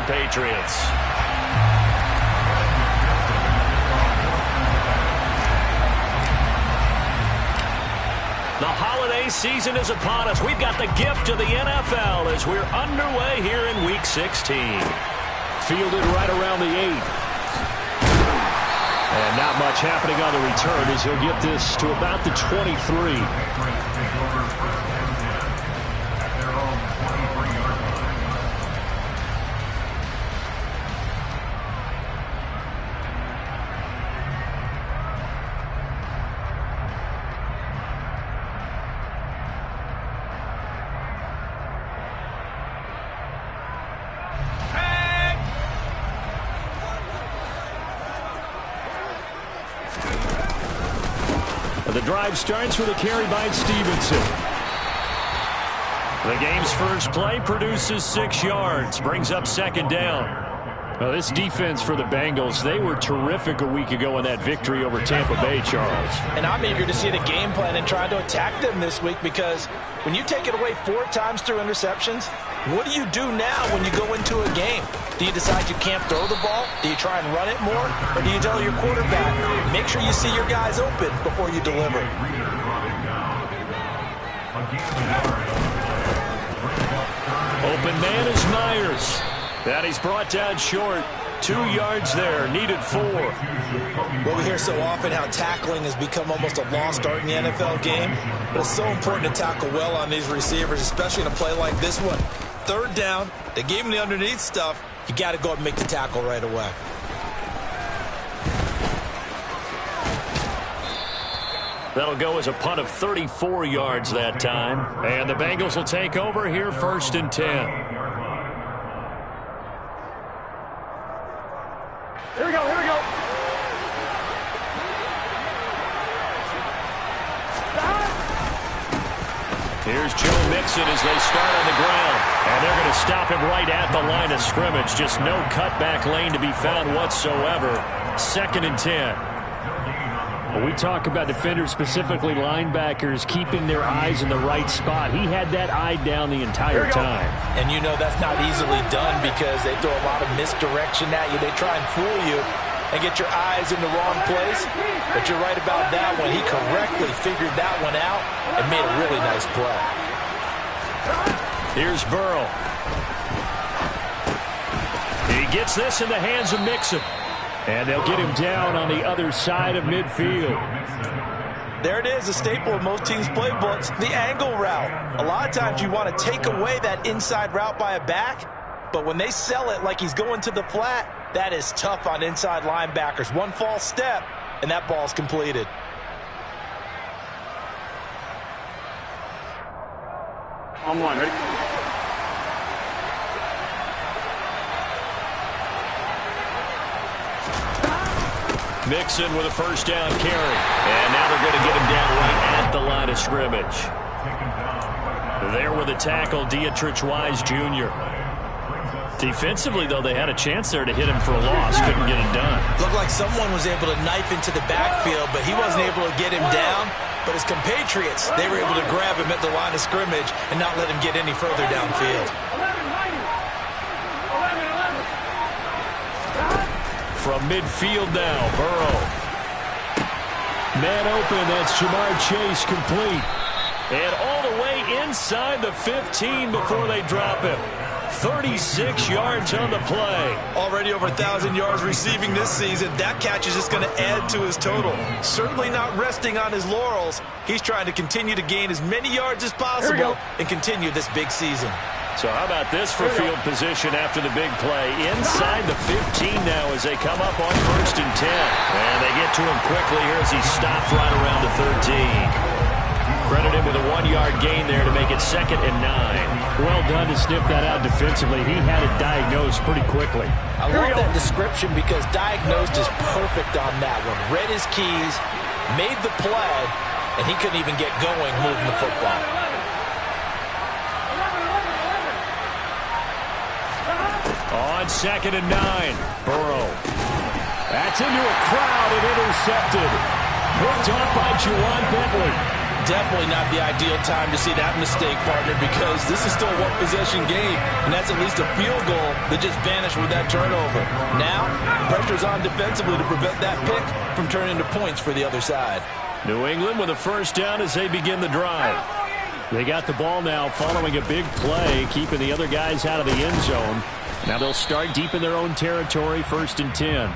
Patriots. The holiday season is upon us. We've got the gift of the NFL as we're underway here in Week 16. Fielded right around the 8. And not much happening on the return as he'll get this to about the 23. The drive starts with a carry by Stevenson. The game's first play produces 6 yards, brings up second down. Well, this defense for the Bengals, they were terrific a week ago in that victory over Tampa Bay, Charles. And I'm eager to see the game plan and try to attack them this week because when you take it away 4 times through interceptions, what do you do now when you go into a game? Do you decide you can't throw the ball? Do you try and run it more? Or do you tell your quarterback, make sure you see your guys open before you deliver? Open man is Myers. That he's brought down short. 2 yards there, needed 4. Well, we hear so often how tackling has become almost a lost art in the NFL game, but it's so important to tackle well on these receivers, especially in a play like this one. 3rd down, they gave him the underneath stuff. You got to go and make the tackle right away. That'll go as a punt of 34 yards that time. And the Bengals will take over here 1st and 10. Here we go, here we go. Here's Joe Mixon as they start on the ground. And they're going to stop him right at the line of scrimmage. Just no cutback lane to be found whatsoever. 2nd and 10. When we talk about defenders, specifically linebackers, keeping their eyes in the right spot, he had that eye down the entire time. And you know that's not easily done because they throw a lot of misdirection at you. They try and fool you and get your eyes in the wrong place. But you're right about that one. He correctly figured that one out and made a really nice play. Here's Burrow. He gets this in the hands of Mixon. And they'll get him down on the other side of midfield. There it is, a staple of most teams' playbooks, the angle route. A lot of times you want to take away that inside route by a back, but when they sell it like he's going to the flat, that is tough on inside linebackers. One false step, and that ball's completed. On one, ready? Mixon with a 1st down carry. And now they're going to get him down right at the line of scrimmage. There with the tackle, Dietrich Wise Jr. Defensively, though, they had a chance there to hit him for a loss. Couldn't get it done. Looked like someone was able to knife into the backfield, but he wasn't able to get him down. But his compatriots, they were able to grab him at the line of scrimmage and not let him get any further downfield. From midfield now, Burrow. Man open, that's Jamar Chase complete. And all the way inside the 15 before they drop him. 36 yards on the play. Already over 1,000 yards receiving this season. That catch is just going to add to his total. Certainly not resting on his laurels. He's trying to continue to gain as many yards as possible and continue this big season. So how about this for field position after the big play? Inside the 15 now as they come up on 1st and 10. And they get to him quickly here as he stopped right around the 13. Credit him with a 1-yard gain there to make it 2nd and 9. Well done to sniff that out defensively. He had it diagnosed pretty quickly. I love that description because diagnosed is perfect on that one. Read his keys, made the play, and he couldn't even get going moving the football. On 2nd and 9, Burrow. That's into a crowd and intercepted. Picked off by Juwan Bentley. definitely not the ideal time to see that mistake, partner, because this is still a one-possession game, and that's at least a field goal that just vanished with that turnover. Now, pressure's on defensively to prevent that pick from turning into points for the other side. New England with a first down as they begin the drive. They got the ball now following a big play, keeping the other guys out of the end zone. Now they'll start deep in their own territory, 1st and 10.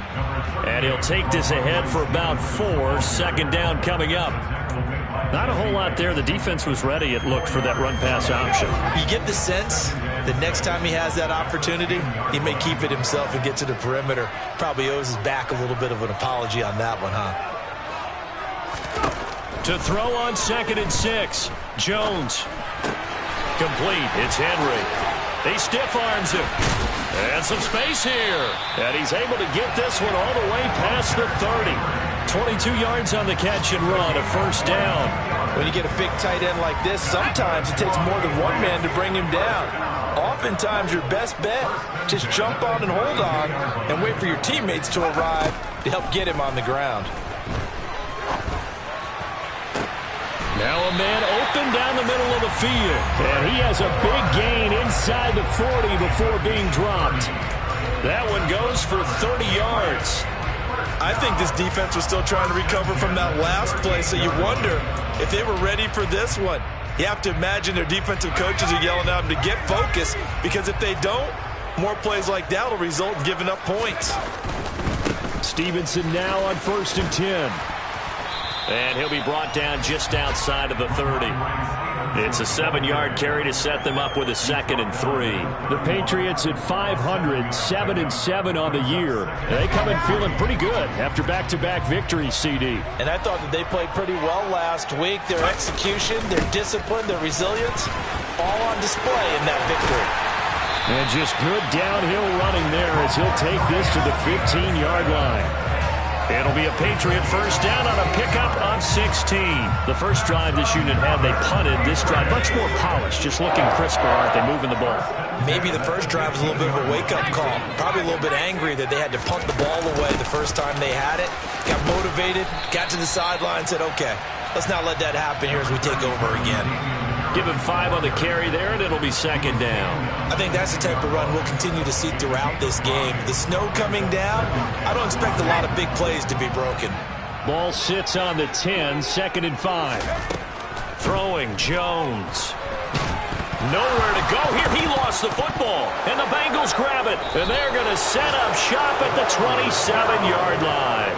And he'll take this ahead for about 4. Second down coming up. Not a whole lot there. The defense was ready, it looked, for that run-pass option. You get the sense that next time he has that opportunity, he may keep it himself and get to the perimeter. Probably owes his back a little bit of an apology on that one, huh? To throw on 2nd and 6. Jones. Complete. It's Henry. He stiff arms him. And some space here. And he's able to get this one all the way past the 30. 22 yards on the catch and run, a first down. When you get a big tight end like this, sometimes it takes more than one man to bring him down. Oftentimes, your best bet, just jump on and hold on and wait for your teammates to arrive to help get him on the ground. Now a man open down the middle of the field. And he has a big gain inside the 40 before being dropped. That one goes for 30 yards. I think this defense was still trying to recover from that last play, so you wonder if they were ready for this one. You have to imagine their defensive coaches are yelling at them to get focused, because if they don't, more plays like that will result in giving up points. Stevenson now on 1st and 10. And he'll be brought down just outside of the 30. It's a 7-yard carry to set them up with a 2nd and 3. The Patriots at 500, 7-7 on the year. They come in feeling pretty good after back-to-back victories, CD. And I thought that they played pretty well last week. Their execution, their discipline, their resilience, all on display in that victory. And just good downhill running there as he'll take this to the 15-yard line. It'll be a Patriot first down on a pickup of 16. The first drive this unit had, they punted. This drive, much more polished, just looking crisper, aren't they, moving the ball? Maybe the first drive was a little bit of a wake-up call. Probably a little bit angry that they had to punt the ball away the first time they had it. Got motivated, got to the sideline, said, okay, let's not let that happen here as we take over again. Give him 5 on the carry there, and it'll be 2nd down. I think that's the type of run we'll continue to see throughout this game. The snow coming down, I don't expect a lot of big plays to be broken. Ball sits on the 10, 2nd and 5. Throwing, Jones. Nowhere to go here. He lost the football, and the Bengals grab it. And they're going to set up shop at the 27-yard line.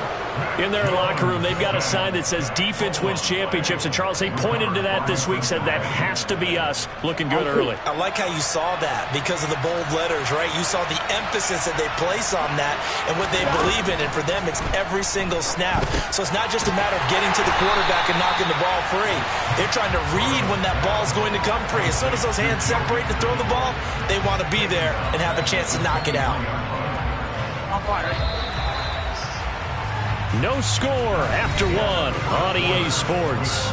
In their locker room, they've got a sign that says defense wins championships. And, Charles, they pointed to that this week, said that has to be us. Looking good early. I like how you saw that because of the bold letters, right? You saw the emphasis that they place on that and what they believe in. And for them, it's every single snap. So it's not just a matter of getting to the quarterback and knocking the ball free. They're trying to read when that ball is going to come free. As soon as those hands separate to throw the ball, they want to be there and have a chance to knock it out. No score after 1 on EA Sports.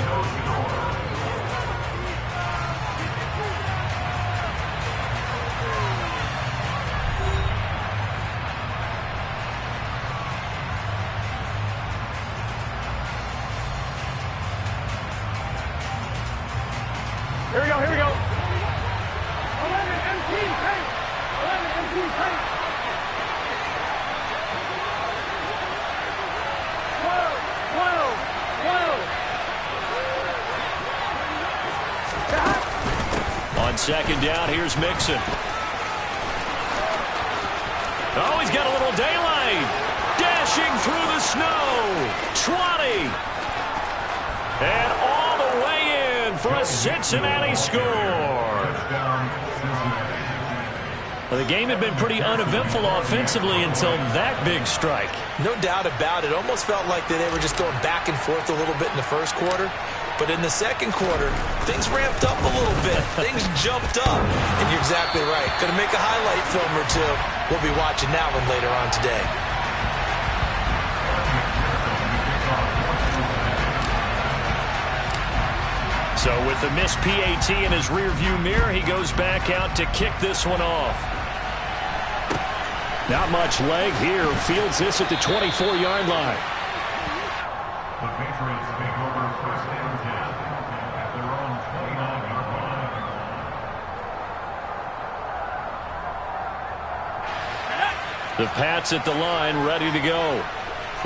Here we go, here we go. 11 MT paint. 11 MT paint. On 2nd down, here's Mixon. Oh, he's got a little daylight. Dashing through the snow. 20. And all the way in for a Cincinnati score. Well, the game had been pretty uneventful offensively until that big strike. No doubt about it. Almost felt like they were just going back and forth a little bit in the first quarter. But in the second quarter, things ramped up a little bit. Things jumped up. And you're exactly right. Going to make a highlight film or two. We'll be watching that one later on today. So with the missed PAT in his rearview mirror, he goes back out to kick this one off. Not much leg here. Fields this at the 24-yard line. The Patriots take over first and 10 The Pats at the line, ready to go.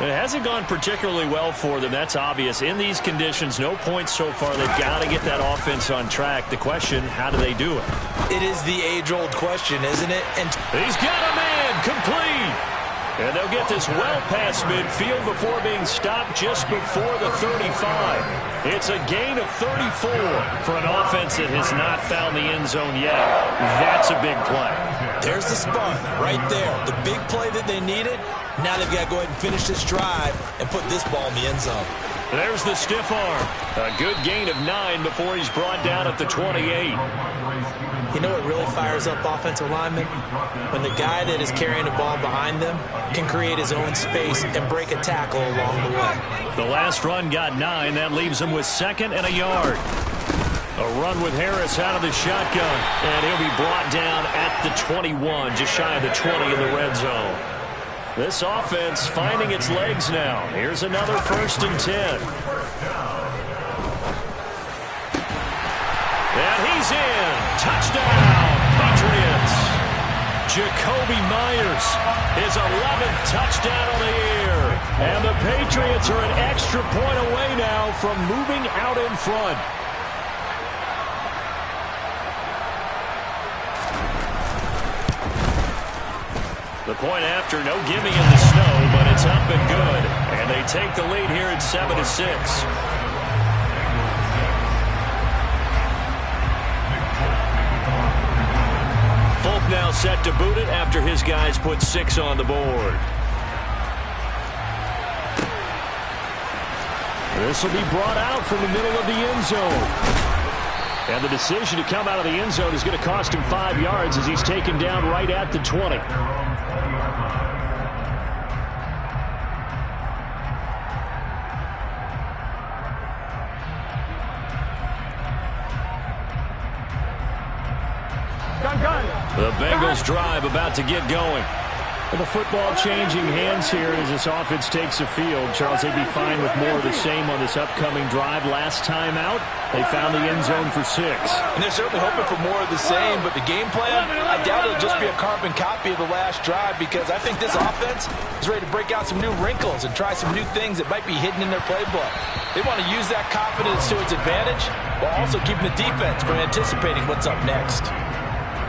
It hasn't gone particularly well for them. That's obvious. In these conditions, no points so far. They've got to get that offense on track. The question, how do they do it? It is the age-old question, isn't it? And he's got a man complete. And they'll get this well past midfield before being stopped just before the 35. It's a gain of 34 for an offense that has not found the end zone yet. That's a big play. There's the spark right there. The big play that they needed. Now they've got to go ahead and finish this drive and put this ball in the end zone. There's the stiff arm. A good gain of 9 before he's brought down at the 28. You know what really fires up offensive linemen? When the guy that is carrying the ball behind them can create his own space and break a tackle along the way. The last run got 9. That leaves him with 2nd and a yard. A run with Harris out of the shotgun. And he'll be brought down at the 21, just shy of the 20 in the red zone. This offense finding its legs now. Here's another 1st and 10. And he's in. Touchdown, Patriots. Jacoby Myers, his 11th touchdown on the year. And the Patriots are an extra point away now from moving out in front. The point after, no gimme in the snow, but it's up and good. And they take the lead here at 7-6. Now set to boot it after his guys put 6 on the board. This will be brought out from the middle of the end zone. And the decision to come out of the end zone is going to cost him 5 yards as he's taken down right at the 20. The Bengals drive about to get going. And the football changing hands here as this offense takes the field. Charles, they'd be fine with more of the same on this upcoming drive. Last time out, they found the end zone for 6. And they're certainly hoping for more of the same, but the game plan, I doubt it'll just be a carbon copy of the last drive because I think this offense is ready to break out some new wrinkles and try some new things that might be hidden in their playbook. They want to use that confidence to its advantage while also keeping the defense from anticipating what's up next.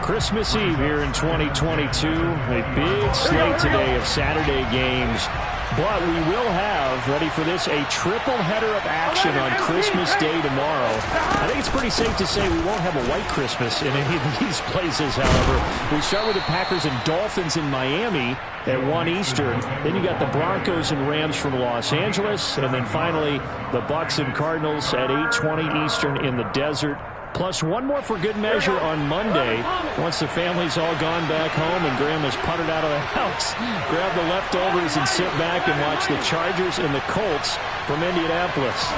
Christmas Eve here in 2022. A big slate today of Saturday games. But we will have, ready for this, a triple header of action on Christmas Day tomorrow. I think it's pretty safe to say we won't have a white Christmas in any of these places, however. We start with the Packers and Dolphins in Miami at 1 Eastern. Then you got the Broncos and Rams from Los Angeles. And then finally, the Bucs and Cardinals at 8:20 Eastern in the desert. Plus one more for good measure on Monday. Once the family's all gone back home and Grandma's puttered out of the house, grab the leftovers and sit back and watch the Chargers and the Colts from Indianapolis.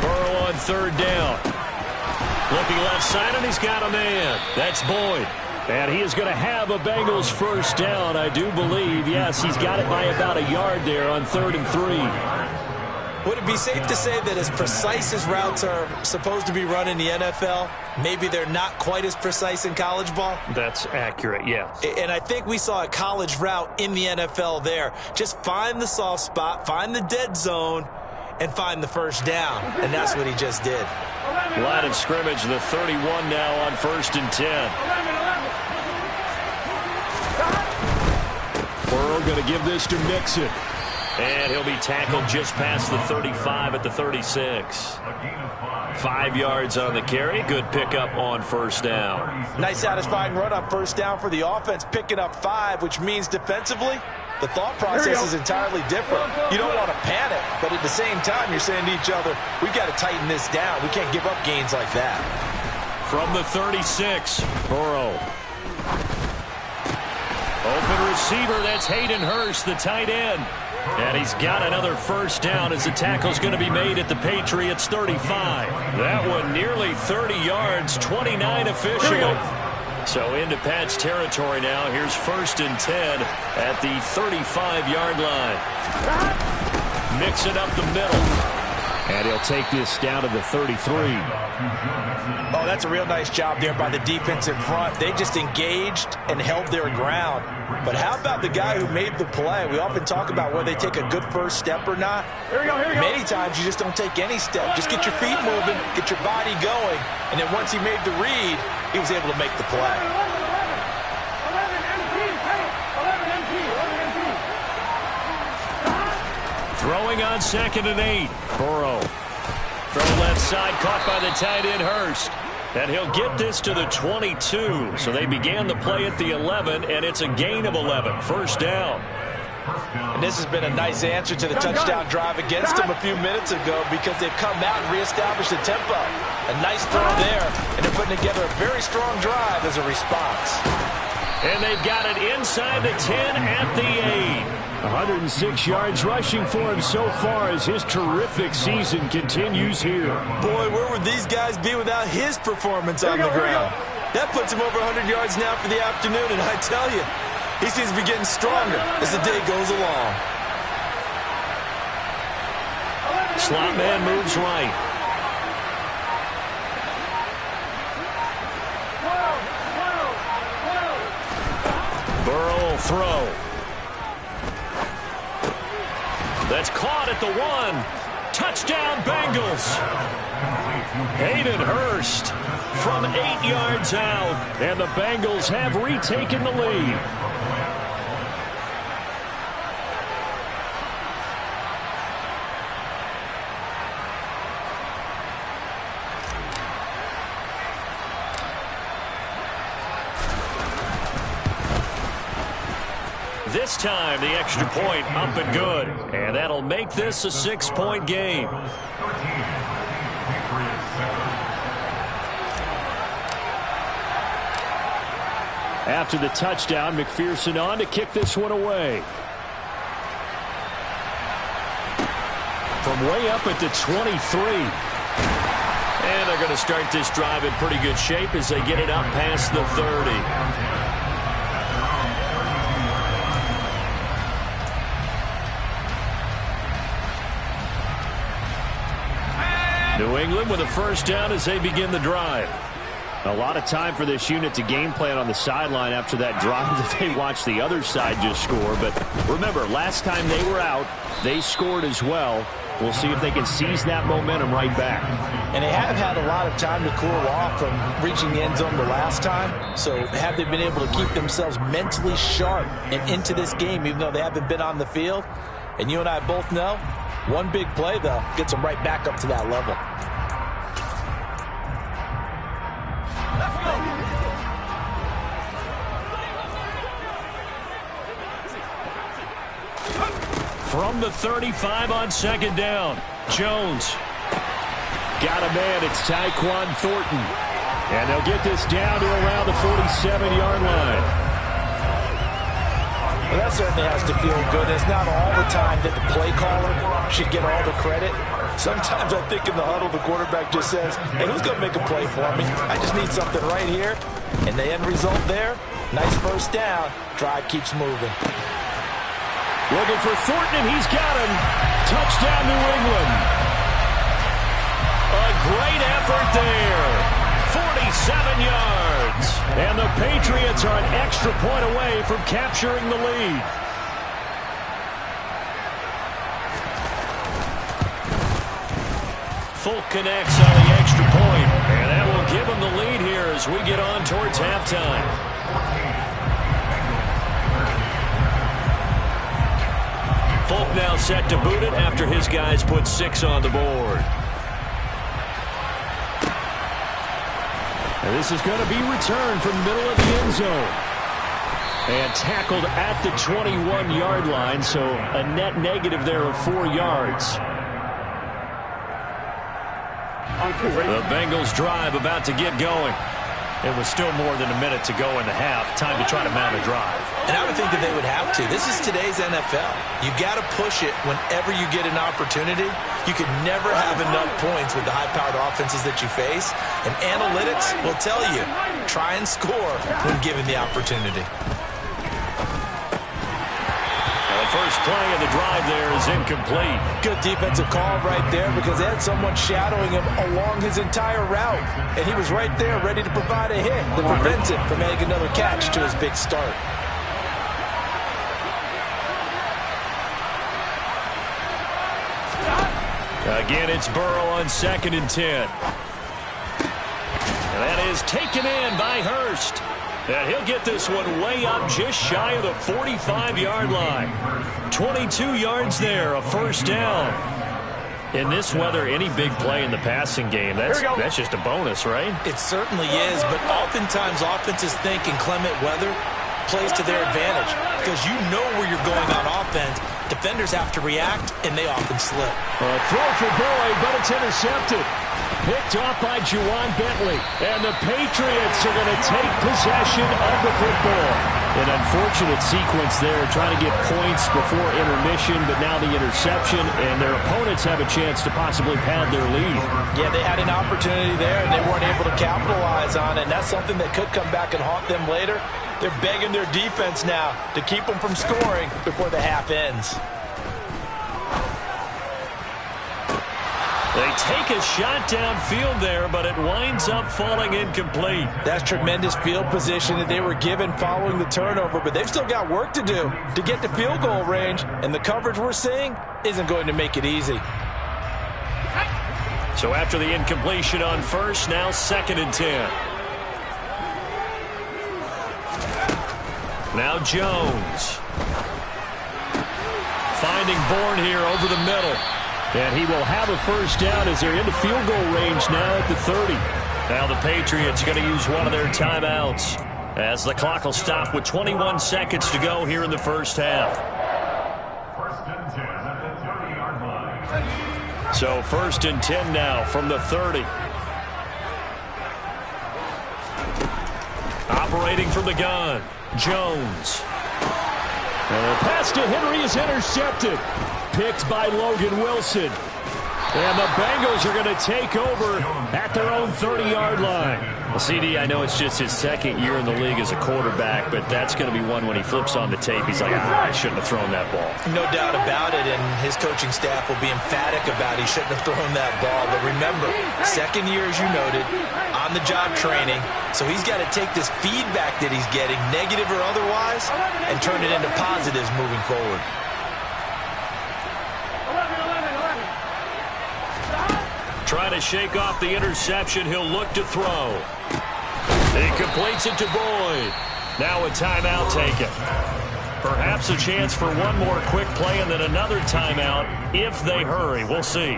Burrow on 3rd down. Looking left side, and he's got a man. That's Boyd. And he is going to have a Bengals 1st down, I do believe. Yes, he's got it by about a yard there on 3rd and 3. Would it be safe to say that as precise as routes are supposed to be run in the NFL, maybe they're not quite as precise in college ball? That's accurate, yes. And I think we saw a college route in the NFL there. Just find the soft spot, find the dead zone, and find the 1st down. And that's what he just did. Line of scrimmage, the 31 now on 1st and 10. Burrow going to give this to Mixon. And he'll be tackled just past the 35 at the 36. 5 yards on the carry. Good pickup on 1st down. Nice satisfying run on 1st down for the offense, picking up 5, which means defensively, the thought process is entirely different. You don't want to panic, but at the same time, you're saying to each other, we've got to tighten this down. We can't give up gains like that. From the 36, Burrow. Open receiver, that's Hayden Hurst, the tight end. And he's got another 1st down as the tackle's going to be made at the Patriots 35. That one nearly 30 yards, 29 official. So into Pat's territory now. Here's 1st and 10 at the 35-yard line. Mix it up the middle. And he'll take this down to the 33. Oh, that's a real nice job there by the defensive front. They just engaged and held their ground. But how about the guy who made the play? We often talk about whether they take a good first step or not. Here we go. Many times you just don't take any step. Just get your feet moving, get your body going. And then once he made the read, he was able to make the play. 11 MP, 11 MP. Throwing on 2nd and 8. Burrow. Throw left side, caught by the tight end, Hurst. And he'll get this to the 22. So they began the play at the 11, and it's a gain of 11. First down. And this has been a nice answer to the touchdown drive against them a few minutes ago because they've come out and reestablished the tempo. A nice throw there, and they're putting together a very strong drive as a response. And they've got it inside the 10 at the 8. 106 yards rushing for him so far as his terrific season continues here. Boy, where would these guys be without his performance on the ground? That puts him over 100 yards now for the afternoon, and I tell you, he seems to be getting stronger as the day goes along. Slot man moves right. Burrow will throw. That's caught at the 1. Touchdown, Bengals. Hayden Hurst from 8 yards out. And the Bengals have retaken the lead. This time, the extra point up and good. And that'll make this a 6-point game. After the touchdown, McPherson on to kick this one away. From way up at the 23. And they're going to start this drive in pretty good shape as they get it up past the 30. New England with a first down as they begin the drive. A lot of time for this unit to game plan on the sideline after that drive that they watched the other side just score. But remember, last time they were out, they scored as well. We'll see if they can seize that momentum right back. And they have had a lot of time to cool off from reaching the end zone the last time. So have they been able to keep themselves mentally sharp and into this game, even though they haven't been on the field? And you and I both know, one big play, though, gets them right back up to that level. From the 35 on second down, Jones. Got a man, it's Tyquan Thornton. And they'll get this down to around the 47-yard line. Well, that certainly has to feel good. It's not all the time that the play caller should get all the credit. Sometimes I think in the huddle, the quarterback just says, hey, who's going to make a play for me? I just need something right here. And the end result there, nice first down. Drive keeps moving. Looking for Thornton, and he's got him. Touchdown, New England. A great effort there. 47 yards. And the Patriots are an extra point away from capturing the lead. Folk connects on the extra point, and that will give them the lead here as we get on towards halftime. Folk now set to boot it after his guys put 6 on the board. And this is going to be returned from the middle of the end zone. And tackled at the 21-yard line, so a net negative there of 4 yards. The Bengals drive about to get going. It was still more than a minute to go in the half. Time to try to mount a drive. And I would think that they would have to. This is today's NFL. You got to push it whenever you get an opportunity. You can never have enough points with the high-powered offenses that you face. And analytics will tell you, try and score when given the opportunity. And first play of the drive there is incomplete. Good defensive call right there because they had someone shadowing him along his entire route. And he was right there ready to provide a hit that prevents him from making another catch to his big start. Again, it's Burrow on 2nd and 10. And that is taken in by Hurst. And he'll get this one way up just shy of the 45-yard line. 22 yards there, a first down. In this weather, any big play in the passing game, that's just a bonus, right? It certainly is, but oftentimes offenses think in clement weather plays to their advantage because you know where you're going on offense. Defenders have to react, and they often slip. A throw for Boyd, but it's intercepted. Picked off by Juwan Bentley. And the Patriots are going to take possession of the football. An unfortunate sequence there, trying to get points before intermission, but now the interception, and their opponents have a chance to possibly pad their lead. Yeah, they had an opportunity there, and they weren't able to capitalize on it. And that's something that could come back and haunt them later. They're begging their defense now to keep them from scoring before the half ends. They take a shot downfield there, but it winds up falling incomplete. That's tremendous field position that they were given following the turnover, but they've still got work to do to get to field goal range, and the coverage we're seeing isn't going to make it easy. So after the incompletion on first, now 2nd and 10. Now Jones. Finding Bourne here over the middle. And he will have a first down as they're into field goal range now at the 30. Now the Patriots going to use one of their timeouts as the clock will stop with 21 seconds to go here in the first half. So 1st and 10 now from the 30. Operating from the gun, Jones. And the pass to Henry is intercepted. Picked by Logan Wilson. And the Bengals are going to take over at their own 30-yard line. Well, CD, I know it's just his 2nd year in the league as a quarterback, but that's going to be one when he flips on the tape. He's like, I shouldn't have thrown that ball. No doubt about it, and his coaching staff will be emphatic about he shouldn't have thrown that ball. But remember, 2nd year, as you noted, on-the-job training. So he's got to take this feedback that he's getting, negative or otherwise, and turn it into positives moving forward. Trying to shake off the interception. He'll look to throw. He completes it to Boyd. Now a timeout taken. Perhaps a chance for one more quick play and then another timeout if they hurry. We'll see.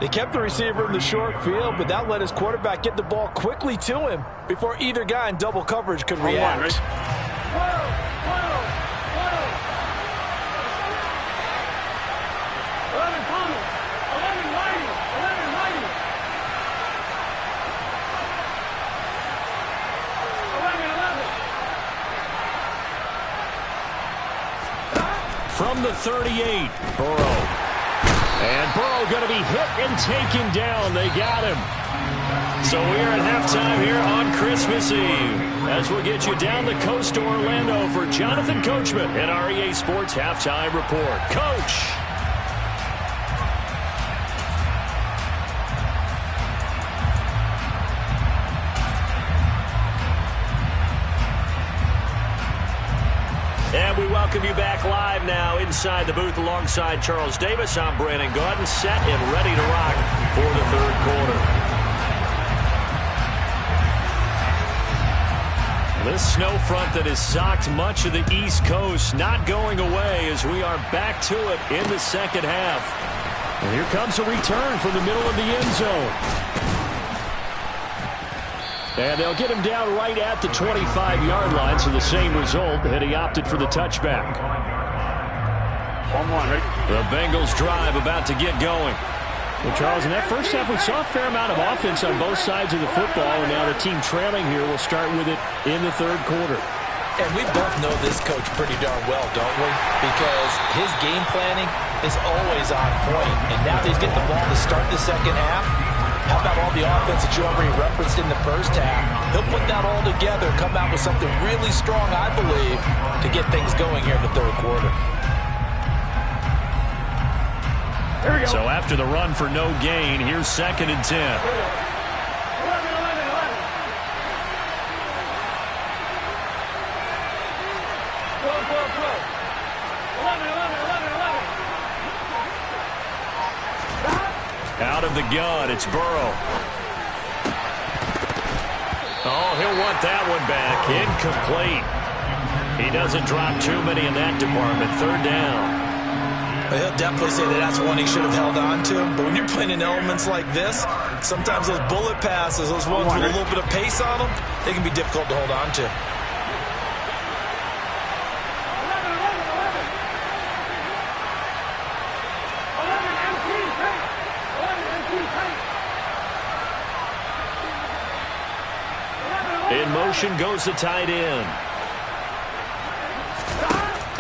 They kept the receiver in the short field, but that let his quarterback get the ball quickly to him before either guy in double coverage could react. From the 38, Burrow. And Burrow going to be hit and taken down. They got him. So we're at halftime here on Christmas Eve as we'll get you down the coast to Orlando for Jonathan Coachman and our EA Sports Halftime Report. Coach. And we welcome you back live now inside the booth alongside Charles Davis. I'm Brandon Gaudin, set and ready to rock for the 3rd quarter. This snow front that has socked much of the East Coast not going away as we are back to it in the 2nd half. And here comes a return from the middle of the end zone. And they'll get him down right at the 25-yard line, so the same result, and he opted for the touchback. The Bengals drive about to get going. Well, Charles, in that first half, we saw a fair amount of offense on both sides of the football, and now the team trailing here will start with it in the 3rd quarter. And we both know this coach pretty darn well, don't we? Because his game planning is always on point, and now that he's getting the ball to start the 2nd half, how about all the offense that you already referenced in the first half? He'll put that all together, come out with something really strong, I believe, to get things going here in the 3rd quarter. So after the run for no gain, here's 2nd and 10. 11, 11, 11. Slow, slow, slow. 11, 11, 11, 11. Out of the gun, it's Burrow. Oh, he'll want that one back. Incomplete. He doesn't drop too many in that department. 3rd down. He'll definitely say that that's one he should have held on to. But when you're playing in elements like this, sometimes those bullet passes, those ones with a little bit of pace on them, they can be difficult to hold on to. 11, 11, 11. 11, In motion goes the tight end.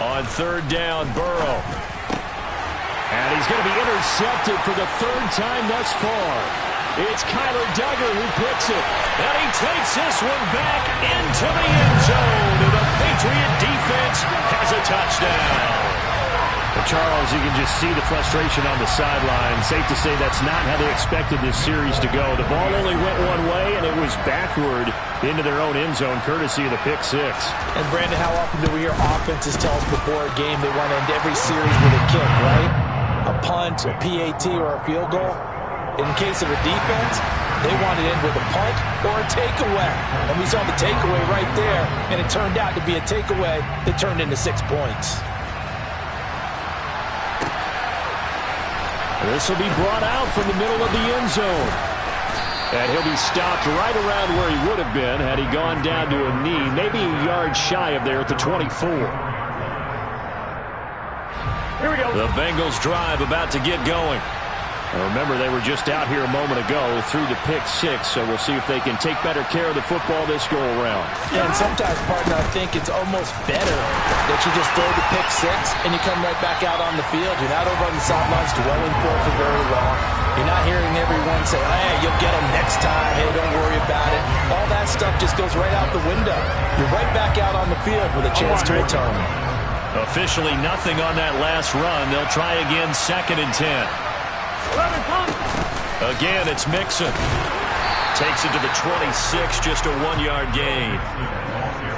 On 3rd down, Burrow. And he's going to be intercepted for the 3rd time thus far. It's Kyler Duggar who picks it. And he takes this one back into the end zone. And the Patriot defense has a touchdown. Well, Charles, you can just see the frustration on the sideline. Safe to say that's not how they expected this series to go. The ball only went one way, and it was backward into their own end zone, courtesy of the pick 6. And, Brandon, how often do we hear offenses tell us before a game they want to end every series with a kick, right? A punt, a PAT, or a field goal. In case of a defense, they want to end with a punt or a takeaway. And we saw the takeaway right there, and it turned out to be a takeaway that turned into 6 points. This will be brought out from the middle of the end zone. And he'll be stopped right around where he would have been had he gone down to a knee, maybe a yard shy of there at the 24. Here we go. The Bengals drive about to get going. Now remember, they were just out here a moment ago through the pick 6, so we'll see if they can take better care of the football this go-around. And sometimes, partner, I think it's almost better that you just throw the pick 6 and you come right back out on the field. You're not over on the sidelines dwelling for very long. You're not hearing everyone say, hey, you'll get them next time. Hey, don't worry about it. All that stuff just goes right out the window. You're right back out on the field with a chance to return. Officially nothing on that last run. They'll try again, 2nd and 10. 11, pump. Again, it's Mixon. Takes it to the 26, just a 1-yard gain.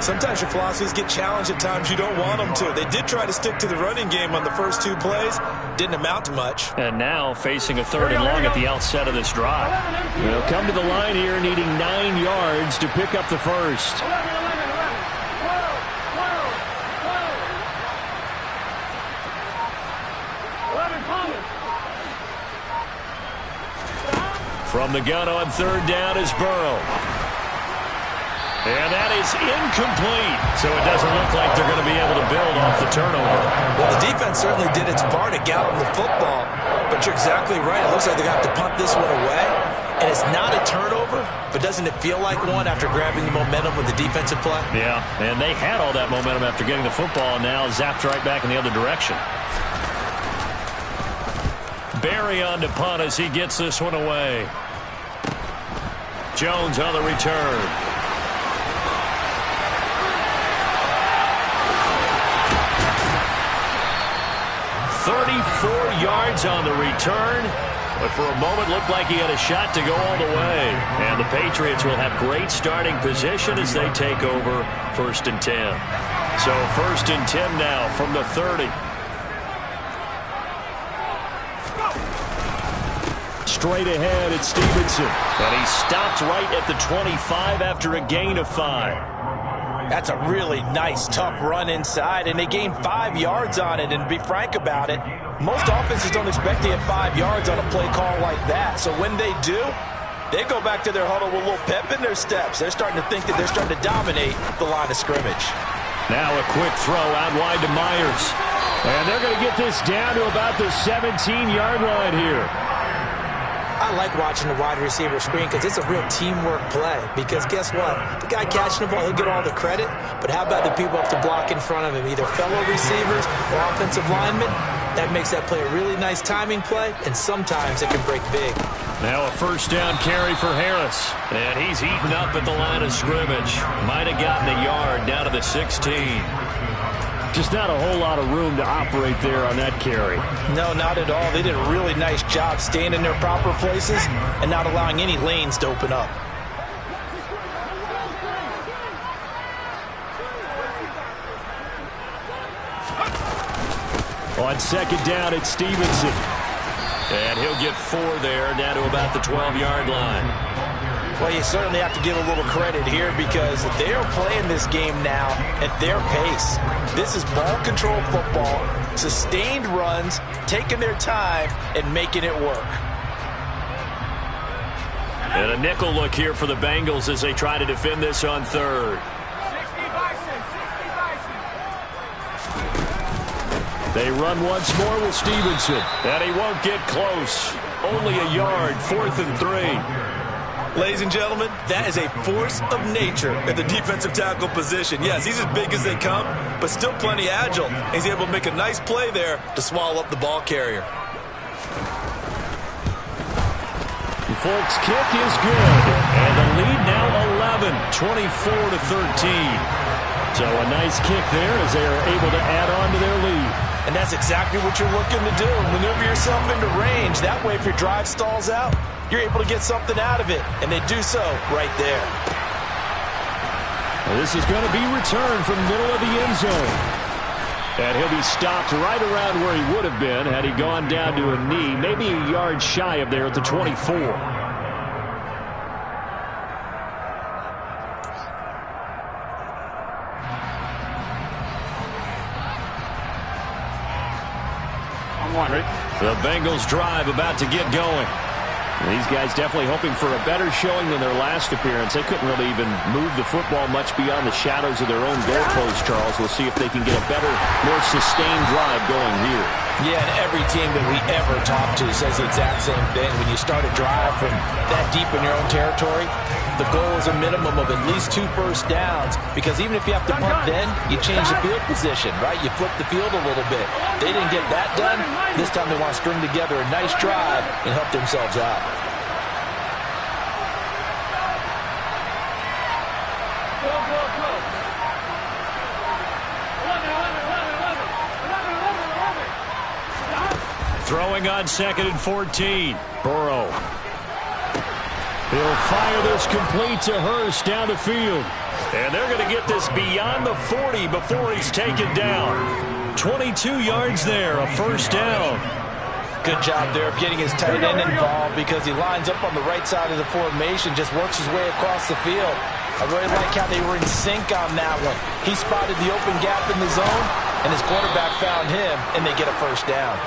Sometimes your philosophies get challenged at times you don't want them to. They did try to stick to the running game on the first 2 plays. Didn't amount to much. And now facing a 3rd and long at the outset of this drive. They'll come to the line here needing 9 yards to pick up the first. 11, 11, 11. 12, 12, 12. 11, pump. From the gun on 3rd down is Burrow. And that is incomplete. So it doesn't look like they're going to be able to build off the turnover. Well, the defense certainly did its part to get them the football. But you're exactly right. It looks like they're going to have to punt this one away. And it's not a turnover, but doesn't it feel like one after grabbing the momentum with the defensive play? Yeah, and they had all that momentum after getting the football, and now zapped right back in the other direction. Barry on to punt as he gets this one away. Jones on the return. 34 yards on the return, but for a moment looked like he had a shot to go all the way. And the Patriots will have great starting position as they take over 1st and 10. So 1st and 10 now from the 30. Straight ahead, it's Stevenson. And he stopped right at the 25 after a gain of 5. That's a really nice, tough run inside, and they gained 5 yards on it. And to be frank about it, most offenses don't expect to get 5 yards on a play call like that. So when they do, they go back to their huddle with a little pep in their steps. They're starting to think that they're starting to dominate the line of scrimmage. Now a quick throw out wide to Myers. And they're going to get this down to about the 17-yard line here. I like watching the wide receiver screen because it's a real teamwork play. Because guess what? The guy catching the ball, he'll get all the credit. But how about the people up to block in front of him, either fellow receivers or offensive linemen? That makes that play a really nice timing play, and sometimes it can break big. Now a 1st down carry for Harris. And he's eaten up at the line of scrimmage. Might have gotten a yard down to the 16. Just not a whole lot of room to operate there on that carry. No, not at all. They did a really nice job staying in their proper places and not allowing any lanes to open up. On second down, it's Stevenson. And he'll get 4 there, down to about the 12-yard line. Well, you certainly have to give a little credit here because they are playing this game now at their pace. This is ball control football, sustained runs, taking their time, and making it work. And a nickel look here for the Bengals as they try to defend this on third. They run once more with Stevenson. And he won't get close. Only a yard, 4th and 3. Ladies and gentlemen, that is a force of nature at the defensive tackle position. Yes, he's as big as they come, but still plenty agile. He's able to make a nice play there to swallow up the ball carrier. The Folks kick is good. And the lead now 11, 24-13. So a nice kick there as they are able to add on to their lead. And that's exactly what you're looking to do. Maneuver yourself into range. That way, if your drive stalls out, you're able to get something out of it. And they do so right there. Well, this is going to be returned from the middle of the end zone. And he'll be stopped right around where he would have been had he gone down to a knee, maybe a yard shy of there at the 24. The Bengals drive about to get going. These guys definitely hoping for a better showing than their last appearance. They couldn't really even move the football much beyond the shadows of their own goalpost, Charles. We'll see if they can get a better, more sustained drive going here. Yeah, and every team that we ever talk to says the exact same thing. When you start a drive from that deep in your own territory, the goal is a minimum of at least 2 first downs, because even if you have to punt then, you change the field position, right? You flip the field a little bit. They didn't get that done. This time they want to string together a nice drive and help themselves out. Throwing on 2nd and 14. Burrow. He'll fire this complete to Hurst down the field. And they're going to get this beyond the 40 before he's taken down. 22 yards there, a first down. Good job there of getting his tight end involved because he lines up on the right side of the formation, just works his way across the field. I really like how they were in sync on that one. He spotted the open gap in the zone, and his quarterback found him, and they get a first down.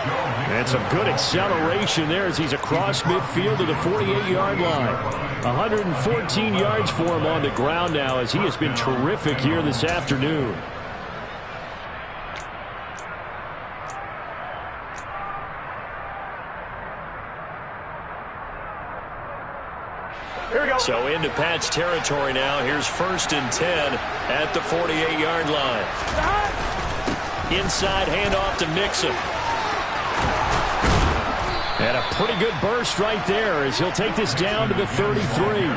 And some good acceleration there as he's across midfield to the 48-yard line. 114 yards for him on the ground now as he has been terrific here this afternoon. Here we go. So into Pat's territory now. Here's 1st and 10 at the 48-yard line. Inside handoff to Mixon. And a pretty good burst right there as he'll take this down to the 33.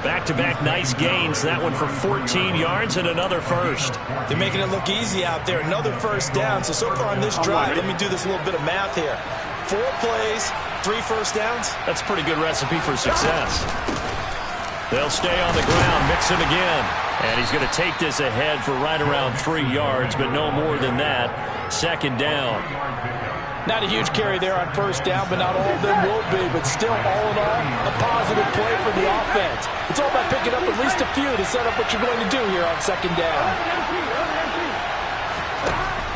Back-to-back nice gains. That one for 14 yards and another first. They're making it look easy out there. Another first down. So far on this drive, let me do this little bit of math here. 4 plays, 3 first downs. That's a pretty good recipe for success. They'll stay on the ground. Mixon again. And he's going to take this ahead for right around 3 yards, but no more than that. 2nd down. Not a huge carry there on first down, but not all of them will be. But still, all in all, a positive play for the offense. It's all about picking up at least a few to set up what you're going to do here on 2nd down.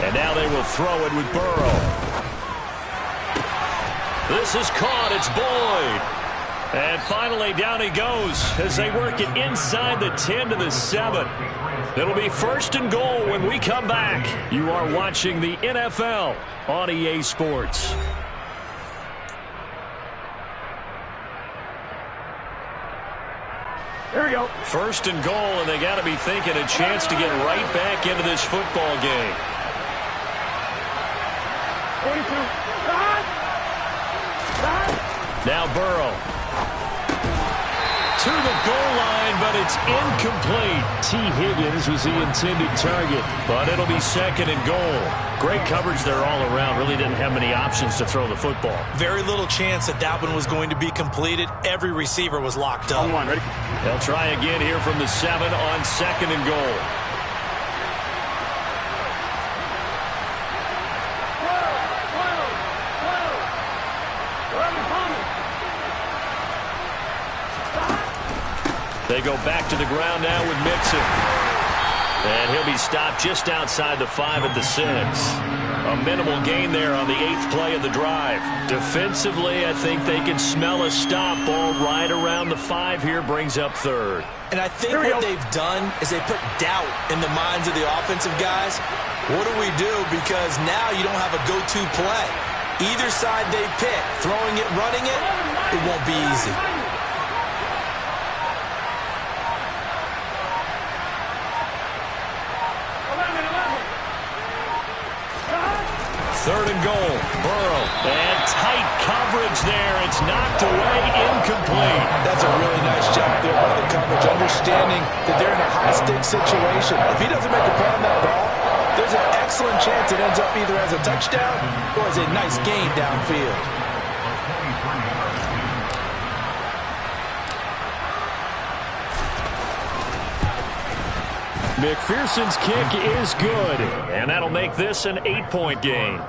And now they will throw it with Burrow. This is caught. It's Boyd. And finally, down he goes as they work it inside the 10 to the 7. It'll be 1st and goal when we come back. You are watching the NFL on EA Sports. Here we go. 1st and goal, and they got to be thinking a chance to get right back into this football game. 42. Now Burrow. to the goal line, but it's incomplete. T. Higgins was the intended target, but it'll be second and goal. Great coverage there all around. Really didn't have many options to throw the football. Very little chance that one was going to be completed. Every receiver was locked up. Ready? They'll try again here from the 7 on second and goal. They go back to the ground now with Mixon. And he'll be stopped just outside the 5 at the 6. A minimal gain there on the 8th play of the drive. Defensively, I think they can smell a stop. Ball right around the 5 here brings up third. And I think what they've done is they put doubt in the minds of the offensive guys. What do we do? Because now you don't have a go-to play. Either side they pick, throwing it, running it, it won't be easy. Third and goal. Burrow. And tight coverage there. It's knocked away. Incomplete. That's a really nice job there by the coverage, understanding that they're in a high-stakes situation. If he doesn't make a play on that ball, there's an excellent chance it ends up either as a touchdown or as a nice gain downfield. McPherson's kick is good, and that'll make this an 8-point game.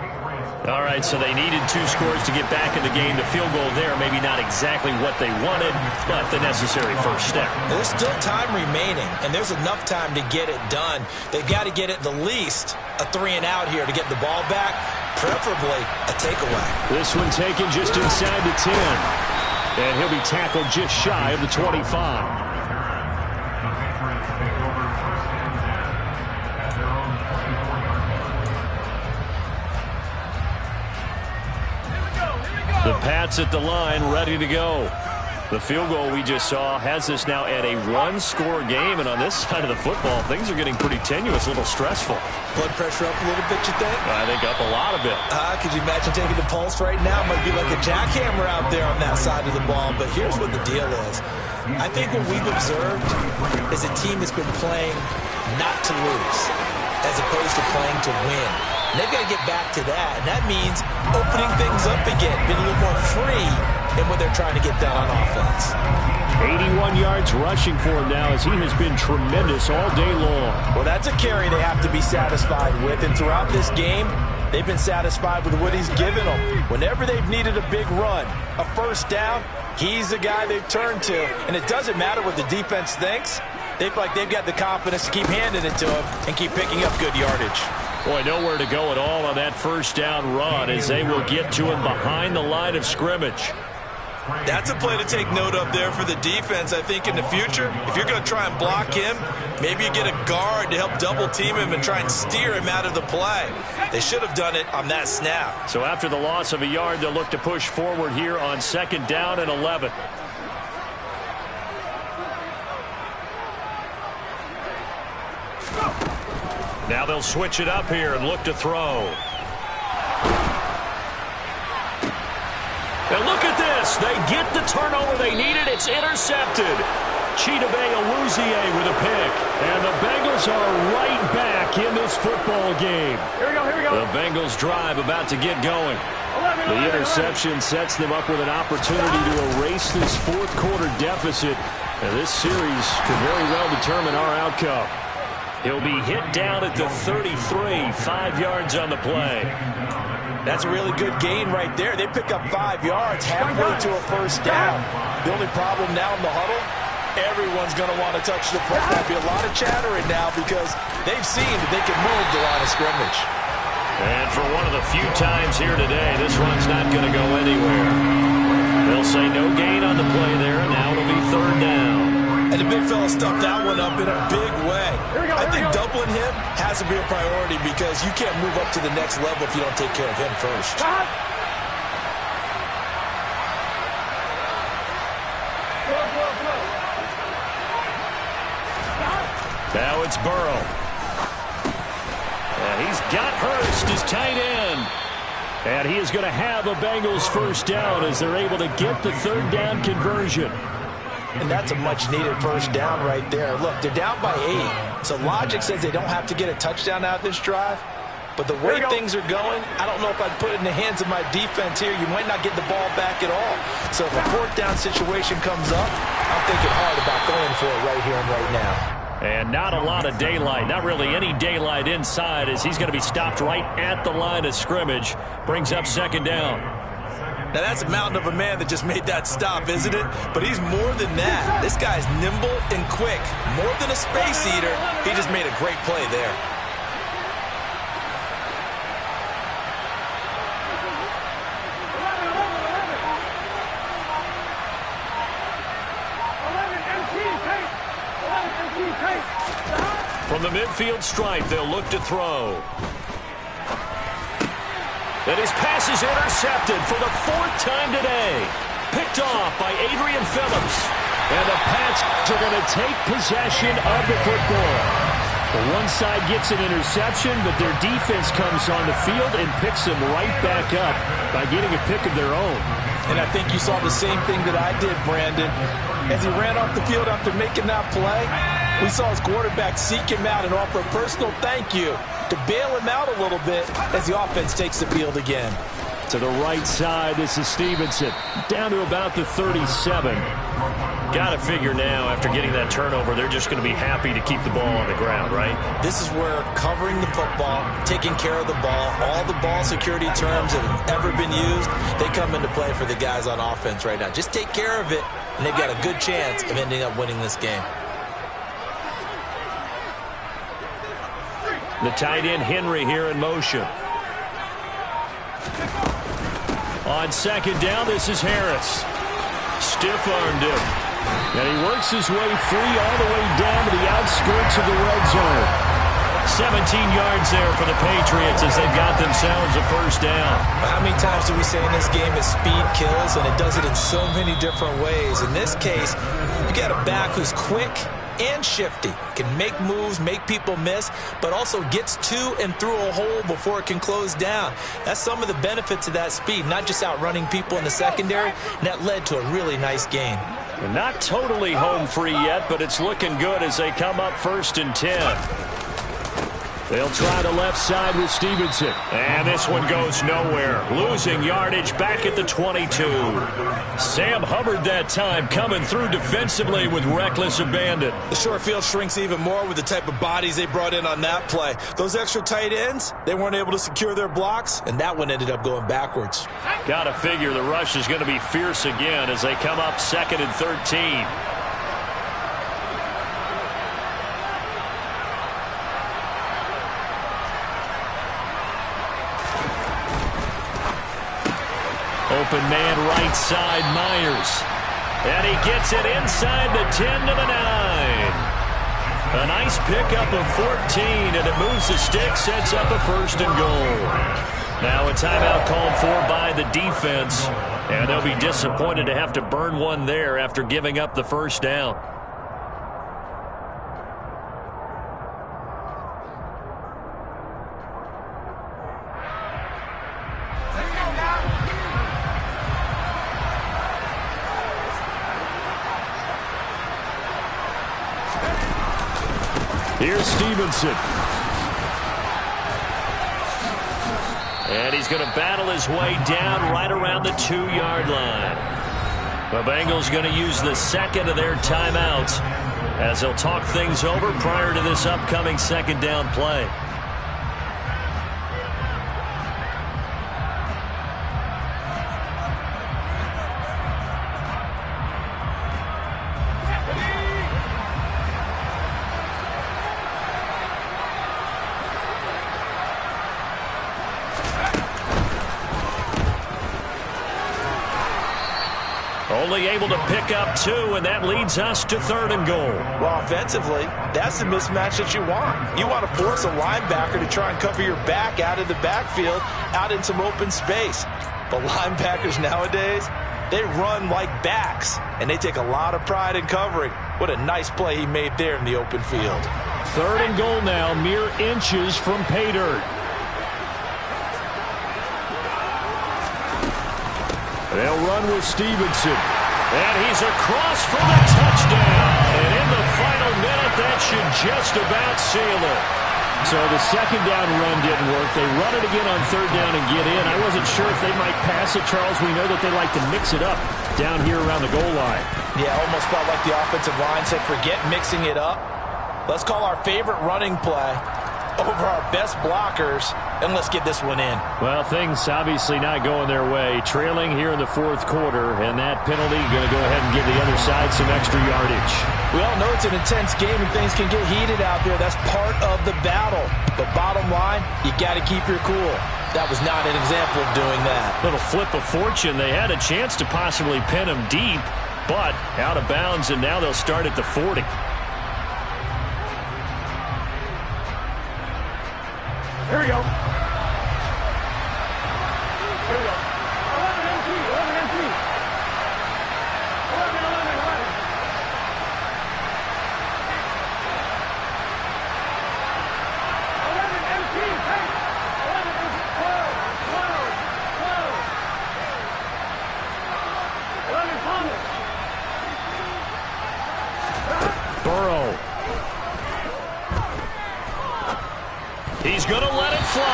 All right, so they needed 2 scores to get back in the game. The field goal there, maybe not exactly what they wanted, but the necessary first step. There's still time remaining, and there's enough time to get it done. They've got to get at the least a 3-and-out here to get the ball back, preferably a takeaway. This one taken just inside the 10, and he'll be tackled just shy of the 25. The Pats at the line, ready to go. The field goal we just saw has us now at a 1-score game, and on this side of the football, things are getting pretty tenuous, a little stressful. Blood pressure up a little bit, you think? I think up a lot of it. Could you imagine taking the pulse right now? Might be like a jackhammer out there on that side of the ball, but here's what the deal is. I think what we've observed is a team that's been playing not to lose as opposed to playing to win. And they've got to get back to that, and that means opening things up again, being a little more free in what they're trying to get done on offense. 81 yards rushing for him now as he has been tremendous all day long. Well, that's a carry they have to be satisfied with, and throughout this game, they've been satisfied with what he's given them. Whenever they've needed a big run, a first down, he's the guy they've turned to, and it doesn't matter what the defense thinks. They feel like they've got the confidence to keep handing it to him and keep picking up good yardage. Boy, nowhere to go at all on that first down run as they will get to him behind the line of scrimmage. That's a play to take note of there for the defense, I think, in the future. If you're going to try and block him, maybe you get a guard to help double-team him and try and steer him out of the play. They should have done it on that snap. So after the loss of a yard, they'll look to push forward here on second down and 11. Now they'll switch it up here and look to throw. And look at this. They get the turnover they needed. It's intercepted. Chidobe Awuzie with a pick. And the Bengals are right back in this football game. Here we go. The Bengals drive about to get going. The interception sets them up with an opportunity to erase this fourth quarter deficit. And this series could very well determine our outcome. He'll be hit down at the 33, 5 yards on the play. That's a really good gain right there. They pick up 5 yards halfway to a first down. The only problem now in the huddle, everyone's going to want to touch the football. There'll be a lot of chattering now because they've seen that they can move the line of scrimmage. And for one of the few times here today, this run's not going to go anywhere. They'll say no gain on the play there, and now it'll be third down. And the big fella stuffed that one up in a big way. I think doubling him has to be a priority because you can't move up to the next level if you don't take care of him first. Now it's Burrow. And he's got Hurst, his tight end. And he is going to have a Bengals first down as they're able to get the third down conversion. And that's a much-needed first down right there. Look, they're down by 8. So logic says they don't have to get a touchdown out of this drive. But the way things are going, I don't know if I'd put it in the hands of my defense here. You might not get the ball back at all. So if a fourth down situation comes up, I'm thinking hard about going for it right here and right now. And not a lot of daylight, not really any daylight inside, as he's going to be stopped right at the line of scrimmage. Brings up second down. Now that's a mountain of a man that just made that stop, isn't it? But he's more than that. This guy's nimble and quick. More than a space eater, he just made a great play there. From the midfield stripe, they'll look to throw. And his pass is intercepted for the 4th time today. Picked off by Adrian Phillips. And the Pats are going to take possession of the football. The one side gets an interception, but their defense comes on the field and picks them right back up by getting a pick of their own. And I think you saw the same thing that I did, Brandon. As he ran off the field after making that play, we saw his quarterback seek him out and offer a personal thank you to bail him out a little bit as the offense takes the field again. To the right side, this is Stevenson. Down to about the 37. Got to figure now, after getting that turnover, they're just going to be happy to keep the ball on the ground, right? This is where covering the football, taking care of the ball, all the ball security terms that have ever been used, they come into play for the guys on offense right now. Just take care of it, and they've got a good chance of ending up winning this game. The tight end, Henry, here in motion. On second down, this is Harris. Stiff-armed him. And he works his way free all the way down to the outskirts of the red zone. 17 yards there for the Patriots as they've got themselves a first down. How many times do we say in this game that speed kills, and it does it in so many different ways? In this case, you got a back who's quick and shifty, can make moves, make people miss, but also gets to and through a hole before it can close down. That's some of the benefits of that speed, not just outrunning people in the secondary, and that led to a really nice gain. They're not totally home free yet, but it's looking good as they come up 1st and 10. They'll try the left side with Stevenson. And this one goes nowhere. Losing yardage back at the 22. Sam Hubbard that time coming through defensively with reckless abandon. The short field shrinks even more with the type of bodies they brought in on that play. Those extra tight ends, they weren't able to secure their blocks, and that one ended up going backwards. Got to figure the rush is going to be fierce again as they come up 2nd and 13. Open man right side, Myers. And he gets it inside the 10 to the 9. A nice pickup of 14, and it moves the stick, sets up a 1st and goal. Now a timeout called for by the defense, and they'll be disappointed to have to burn one there after giving up the first down. Here's Stevenson. And he's going to battle his way down right around the 2-yard line. The Bengals going to use the 2nd of their timeouts as they'll talk things over prior to this upcoming 2nd down play. Only able to pick up 2, and that leads us to 3rd and goal. Well, offensively, that's the mismatch that you want. You want to force a linebacker to try and cover your back out of the backfield, out in some open space. But linebackers nowadays, they run like backs, and they take a lot of pride in covering. What a nice play he made there in the open field. 3rd and goal now, mere inches from pay dirt. They'll run with Stevenson. And he's across for the touchdown. And in the final minute, that should just about seal it. So the second down run didn't work. They run it again on third down and get in. I wasn't sure if they might pass it, Charles. We know that they like to mix it up down here around the goal line. Yeah, almost felt like the offensive line said, forget mixing it up. Let's call our favorite running play over our best blockers, and let's get this one in. Well, things obviously not going their way. Trailing here in the fourth quarter, and that penalty going to go ahead and give the other side some extra yardage. We all know it's an intense game and things can get heated out there. That's part of the battle. But bottom line, you got to keep your cool. That was not an example of doing that. Little flip of fortune. They had a chance to possibly pin him deep, but out of bounds, and now they'll start at the 40. Here we go. Here we go. 11 and 3. 11 and 3. 11, 11, 11. 11 and 3. Hey. 11 and 12. 12. 12. 11 Thomas. Burrow. He's going to let it fly.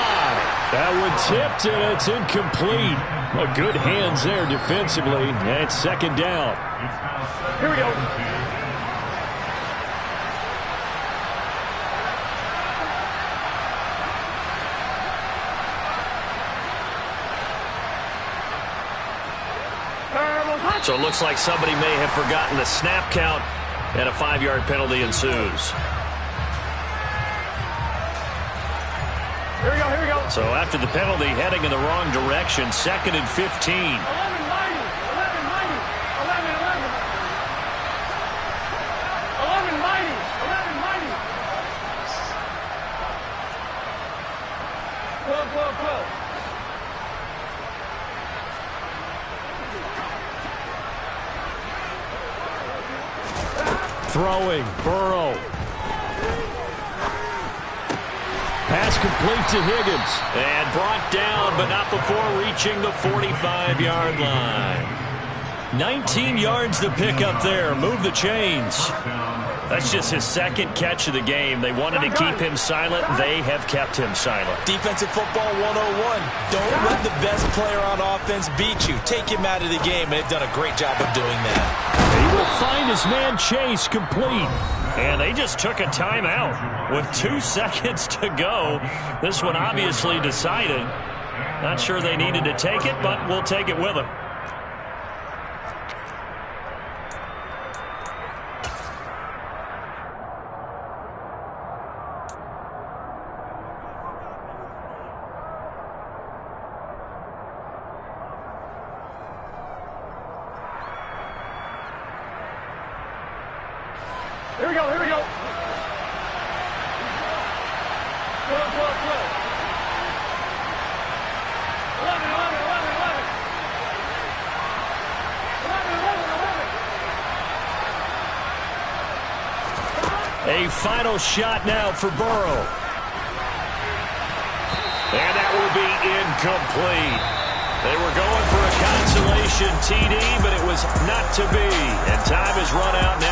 That one tipped, and it's incomplete. A good hands there defensively. And it's second down. Here we go. So it looks like somebody may have forgotten the snap count, and a 5-yard penalty ensues. Here we go, here we go. So after the penalty, heading in the wrong direction, second and 15. 11 mighty. 11 mighty. 11, 11. 11 mighty. 11 mighty. 12, 12, 12. Throwing, Burrow. Pass complete to Higgins. And brought down, but not before reaching the 45-yard line. 19 yards to pick up there. Move the chains. That's just his second catch of the game. They wanted to keep him silent. They have kept him silent. Defensive football 101. Don't let the best player on offense beat you. Take him out of the game, and they've done a great job of doing that. He will find his man Chase complete. And they just took a timeout with 2 seconds to go. This one obviously decided. Not sure they needed to take it, but we'll take it with them. Here we go, here we go. 12, 12, 12. 11, 11, 11, 11. 11, 11, 11. A final shot now for Burrow. And that will be incomplete. They were going for a consolation TD, but it was not to be. And time has run out now.